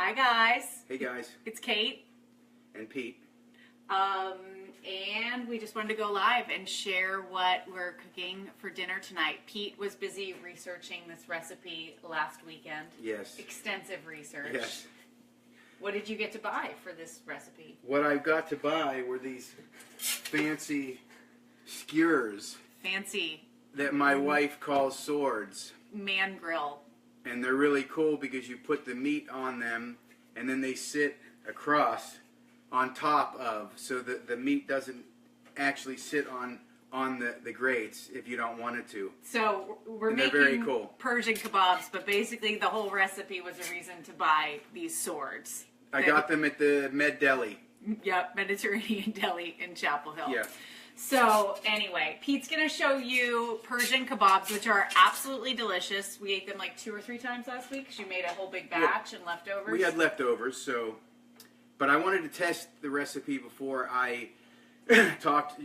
Hi guys. Hey guys. It's Kate. And Pete. And we just wanted to go live and share what we're cooking for dinner tonight. Pete was busy researching this recipe last weekend. Yes. Extensive research. Yes. What did you get to buy for this recipe? What I got to buy were these fancy skewers. Fancy. That my wife calls swords. Man grill. And they're really cool because you put the meat on them and then they sit across on top of, so that the meat doesn't actually sit on the grates if you don't want it to. So we're and making very cool. Persian kabobs, but basically the whole recipe was a reason to buy these swords. I got them at the Med Deli. Yep, Mediterranean Deli in Chapel Hill. Yeah. So anyway, Pete's going to show you Persian kabobs, which are absolutely delicious. We ate them like 2 or 3 times last week because you made a whole big batch and leftovers. We had leftovers, so... But I wanted to test the recipe before I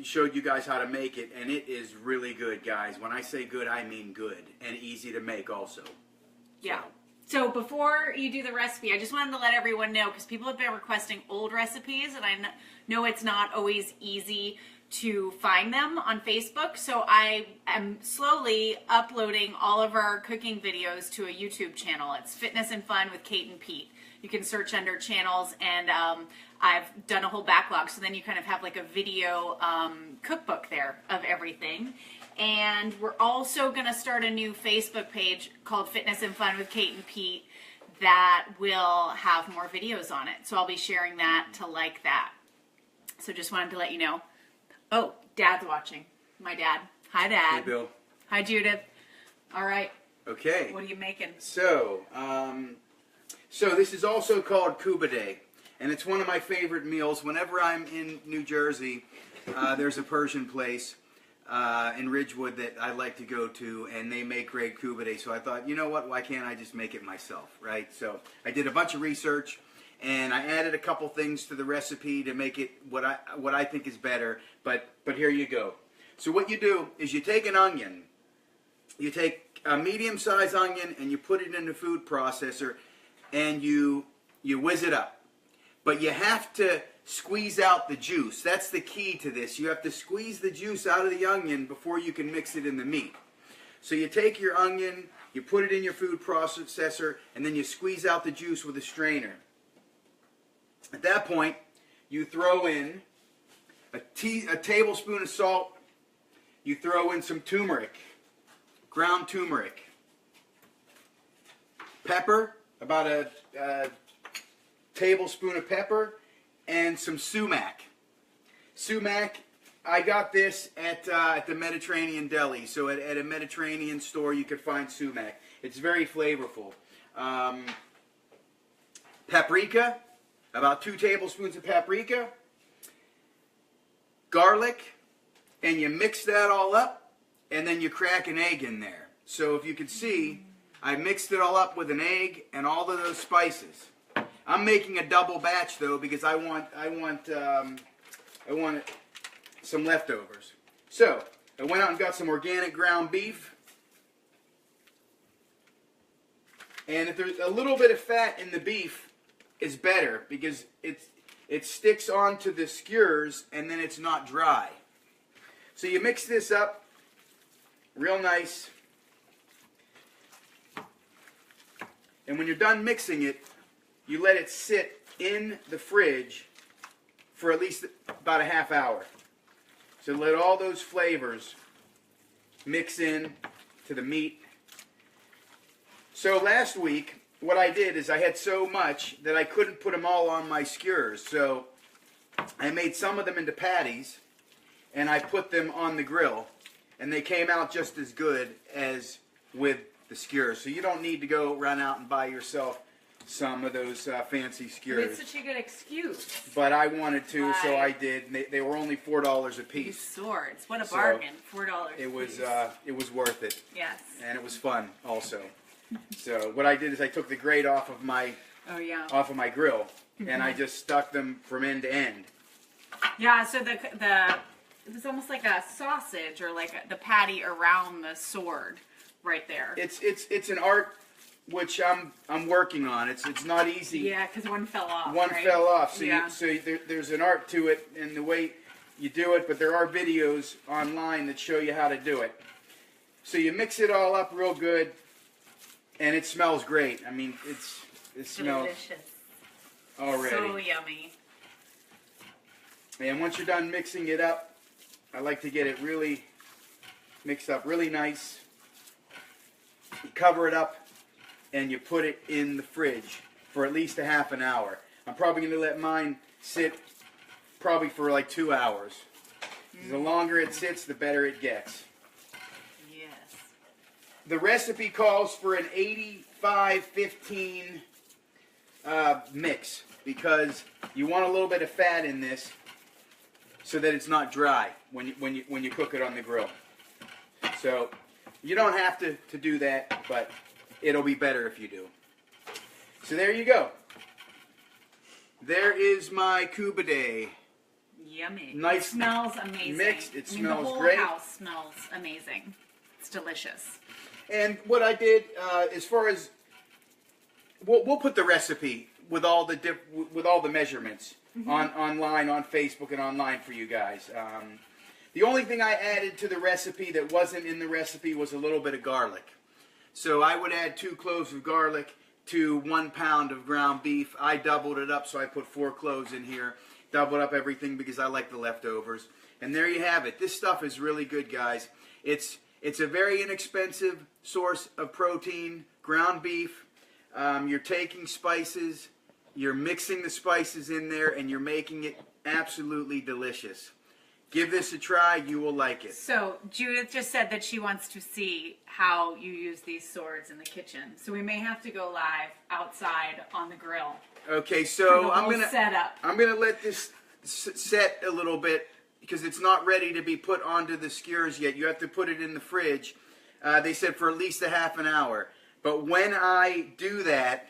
showed you guys how to make it, and it is really good, guys. When I say good, I mean good, and easy to make also. Yeah. So before you do the recipe, I just wanted to let everyone know, because people have been requesting old recipes, and I know it's not always easy to find them on Facebook, so I am slowly uploading all of our cooking videos to a YouTube channel. It's Fitness and Fun with Kate and Pete. You can search under channels, and I've done a whole backlog, so then you kind of have like a video cookbook there of everything. And we're also going to start a new Facebook page called Fitness and Fun with Kate and Pete that will have more videos on it. So I'll be sharing that to like that. So just wanted to let you know. Oh, Dad's watching. My dad. Hi, Dad. Hey, Bill. Hi, Judith. All right. Okay. What are you making? So, so this is also called Cuba Day, and it's one of my favorite meals. Whenever I'm in New Jersey, there's a Persian place in Ridgewood that I like to go to, and they make great Cuba Day. So I thought, you know what, why can't I just make it myself, right? So I did a bunch of research, and I added a couple things to the recipe to make it what I think is better, but here you go. So what you do is you take an onion, you take a medium-sized onion, and you put it in the food processor, and you whiz it up. But you have to squeeze out the juice. That's the key to this. You have to squeeze the juice out of the onion before you can mix it in the meat. So you take your onion, you put it in your food processor, and then you squeeze out the juice with a strainer. At that point, you throw in a tablespoon of salt. You throw in some turmeric, ground turmeric. Pepper, about a tablespoon of pepper, and some sumac. Sumac, I got this at the Mediterranean Deli. So at a Mediterranean store, you could find sumac. It's very flavorful. Paprika, about 2 tablespoons of paprika. Garlic, and you mix that all up, and then you crack an egg in there. So if you can see, I mixed it all up with an egg and all of those spices. I'm making a double batch though because I want some leftovers. So I went out and got some organic ground beef, and if there's a little bit of fat in the beef, is better because it sticks onto the skewers and then it's not dry. So you mix this up real nice. And when you're done mixing it, you let it sit in the fridge for at least about a half hour. So let all those flavors mix in to the meat. So last week, what I did is I had so much that I couldn't put them all on my skewers. So I made some of them into patties, and I put them on the grill. And they came out just as good as with the skewers. So you don't need to go run out and buy yourself some of those fancy skewers. It's such a good excuse. But I wanted to, Why? so I did. They were only $4 a piece. These swords, what a bargain! $4. It was worth it. Yes. And it was fun also. So what I did is I took the grate off of my grill, and I just stuck them from end to end. Yeah. So it was almost like a sausage or like the patty around the sword right there. It's an art which I'm working on. It's not easy. Yeah, because one fell off. One right? fell off. So Yeah. there's an art to it and the way you do it, but there are videos online that show you how to do it. So you mix it all up real good, and it smells great. I mean, it smells Delicious. already. So yummy. And once you're done mixing it up, I like to get it really mixed up really nice. You cover it up and you put it in the fridge for at least a half an hour. I'm probably going to let mine sit probably for like 2 hours. The longer it sits, the better it gets. Yes. The recipe calls for an 85-15 mix because you want a little bit of fat in this so that it's not dry when you cook it on the grill. So you don't have to do that, but it'll be better if you do. So there you go. There is my Kubade. Yummy. Nice. It smells amazing. Mixed. It the smells whole great. house smells amazing. It's delicious. And what I did, as far as we'll put the recipe with all the measurements online on Facebook and online for you guys. The only thing I added to the recipe that wasn't in the recipe was a little bit of garlic. So I would add 2 cloves of garlic to 1 pound of ground beef. I doubled it up, so I put 4 cloves in here. Doubled up everything because I like the leftovers. And there you have it. This stuff is really good, guys. It's a very inexpensive source of protein, ground beef. You're taking spices, you're mixing the spices in there, and you're making it absolutely delicious. Give this a try. You will like it. So Judith just said that she wants to see how you use these swords in the kitchen. So we may have to go live outside on the grill. Okay, so I'm gonna let this set a little bit because it's not ready to be put onto the skewers yet. You have to put it in the fridge. They said for at least a half an hour. But when I do that,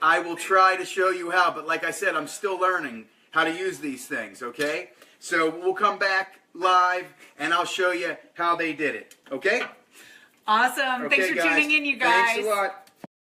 I will try to show you how. But like I said, I'm still learning how to use these things. Okay, so we'll come back live and I'll show you how they did it. Okay. Awesome. Okay, Thanks for guys. tuning in, you guys. Thanks a lot.